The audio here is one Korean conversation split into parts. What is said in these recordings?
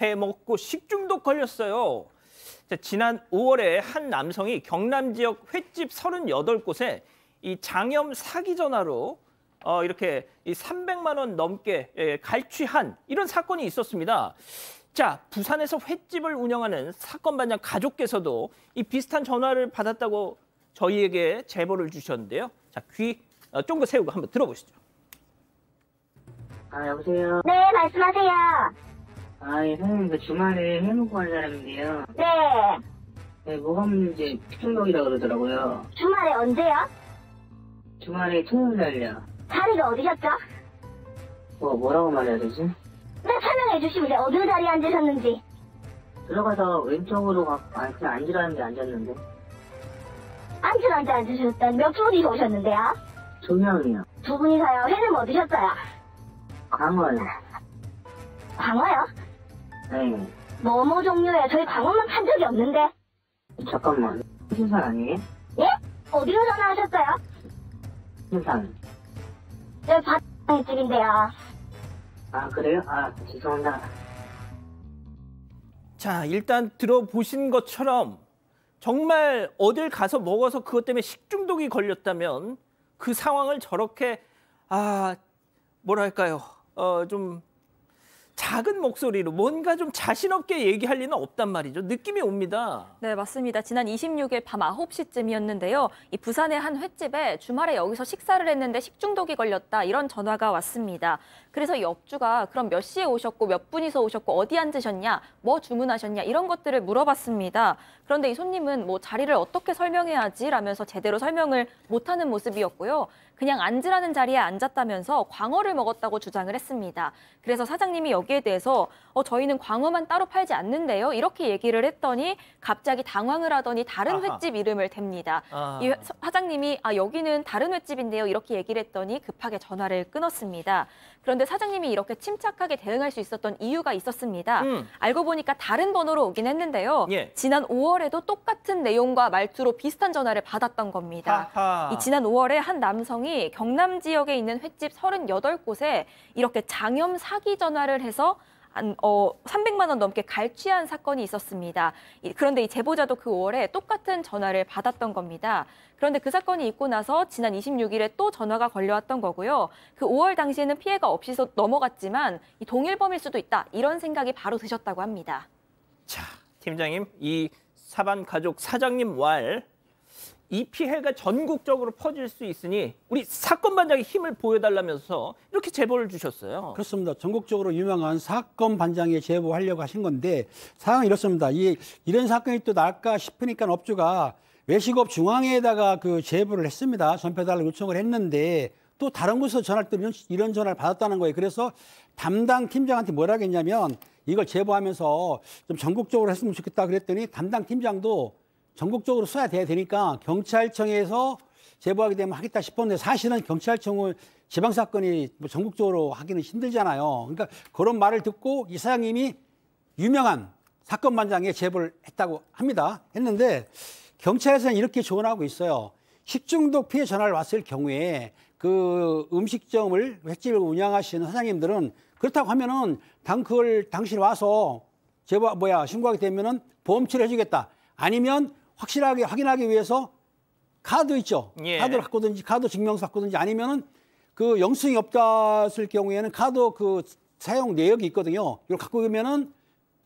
회 먹고 식중독 걸렸어요. 자, 지난 5월에 한 남성이 경남 지역 횟집 38곳에 이 장염 사기 전화로 이렇게 이 300만 원 넘게 갈취한 이런 사건이 있었습니다. 자, 부산에서 횟집을 운영하는 사건 반장 가족께서도 이 비슷한 전화를 받았다고 저희에게 제보를 주셨는데요. 자, 귀 쫑긋 세우고 한번 들어보시죠. 여보세요? 네, 말씀하세요. 예, 선생님, 주말에 회 먹고 간 사람인데요. 네, 네, 뭐가 문제, 식중독이라고 그러더라고요. 주말에 언제요? 주말에 토요일 날요. 자리가 어디셨죠? 뭐라고 말해야 되지? 네, 설명해 주시면 어느 자리에 앉으셨는지. 들어가서 왼쪽으로 그냥 앉으라는데 앉았는데. 앉으라는데 앉으셨던 몇 분이서 오셨는데요? 2명이요. 두 분이서요. 회는 뭐 드셨어요? 광어요. 광어요? 네. 뭐뭐 종류예요? 저희 광어만 판 적이 없는데. 잠깐만. 신산 아니에요? 예? 어디로 전화하셨어요? 신산. 네, 바탕 집인데요. 그래요? 죄송합니다. 자, 일단 들어보신 것처럼 정말 어딜 가서 먹어서 그것 때문에 식중독이 걸렸다면 그 상황을 저렇게 뭐랄까요? 좀 작은 목소리로 뭔가 좀 자신 없게 얘기할 리는 없단 말이죠. 느낌이 옵니다. 네, 맞습니다. 지난 26일 밤 9시쯤이었는데요. 이 부산의 한 횟집에 주말에 여기서 식사를 했는데 식중독이 걸렸다 이런 전화가 왔습니다. 그래서 옆주가 그럼 몇 시에 오셨고 몇 분이서 오셨고 어디 앉으셨냐, 뭐 주문하셨냐 이런 것들을 물어봤습니다. 그런데 이 손님은 뭐 자리를 어떻게 설명해야지 라면서 제대로 설명을 못하는 모습이었고요. 그냥 앉으라는 자리에 앉았다면서 광어를 먹었다고 주장을 했습니다. 그래서 사장님이 여기에 대해서 저희는 광어만 따로 팔지 않는데요. 이렇게 얘기를 했더니 갑자기 당황을 하더니 다른 횟집 이름을 댑니다. 이 사장님이 여기는 다른 횟집인데요. 이렇게 얘기를 했더니 급하게 전화를 끊었습니다. 그런데 사장님이 이렇게 침착하게 대응할 수 있었던 이유가 있었습니다. 알고 보니까 다른 번호로 오긴 했는데요. 예. 지난 5월에도 똑같은 내용과 말투로 비슷한 전화를 받았던 겁니다. 이 지난 5월에 한 남성이 경남 지역에 있는 횟집 38곳에 이렇게 장염 사기 전화를 해서 300만 원 넘게 갈취한 사건이 있었습니다. 그런데 이 제보자도 그 5월에 똑같은 전화를 받았던 겁니다. 그런데 그 사건이 있고 나서 지난 26일에 또 전화가 걸려왔던 거고요. 그 5월 당시에는 피해가 없이 넘어갔지만 이 동일범일 수도 있다. 이런 생각이 바로 드셨다고 합니다. 자, 팀장님, 이 사반 가족 사장님 왈, 이 피해가 전국적으로 퍼질 수 있으니 우리 사건 반장의 힘을 보여달라면서 이렇게 제보를 주셨어요. 그렇습니다. 전국적으로 유명한 사건 반장에 제보하려고 하신 건데 상황이 이렇습니다. 이런 사건이 또 날까 싶으니까 업주가 외식업 중앙회에다가 그 제보를 했습니다. 전표달라고 요청을 했는데 또 다른 곳에서 전화를 또 이런 전화를 받았다는 거예요. 그래서 담당 팀장한테 뭐라 했냐면 이걸 제보하면서 좀 전국적으로 했으면 좋겠다 그랬더니 담당 팀장도 전국적으로 써야 돼야 되니까 경찰청에서 제보하게 되면 하겠다 싶었는데 사실은 경찰청은 지방사건이 뭐 전국적으로 하기는 힘들잖아요. 그러니까 그런 말을 듣고 이 사장님이 유명한 사건 반장에 제보를 했다고 합니다. 했는데 경찰에서는 이렇게 조언하고 있어요. 식중독 피해 전화를 왔을 경우에 그 음식점을 횟집을 운영하시는 사장님들은 그렇다고 하면은 그걸 당신이 와서 신고하게 되면은 보험 치료해주겠다. 아니면 확실하게 확인하기 위해서 카드 있죠. 예. 카드를 갖고든지 카드 증명서 갖고든지 아니면은 그 영수증이 없었을 경우에는 카드 그 사용 내역이 있거든요. 이걸 갖고 오면은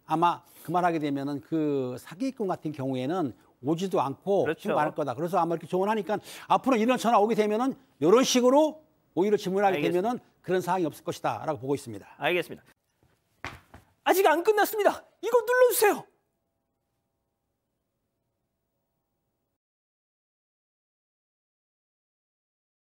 아마 그만하게 되면은 그 사기꾼 같은 경우에는 오지도 않고 그렇죠. 신고 안 할 거다. 그래서 아마 이렇게 조언하니까 앞으로 이런 전화 오게 되면은 이런 식으로 오히려 질문하게 되면은 그런 상황이 없을 것이다라고 보고 있습니다. 알겠습니다. 아직 안 끝났습니다. 이거 눌러주세요.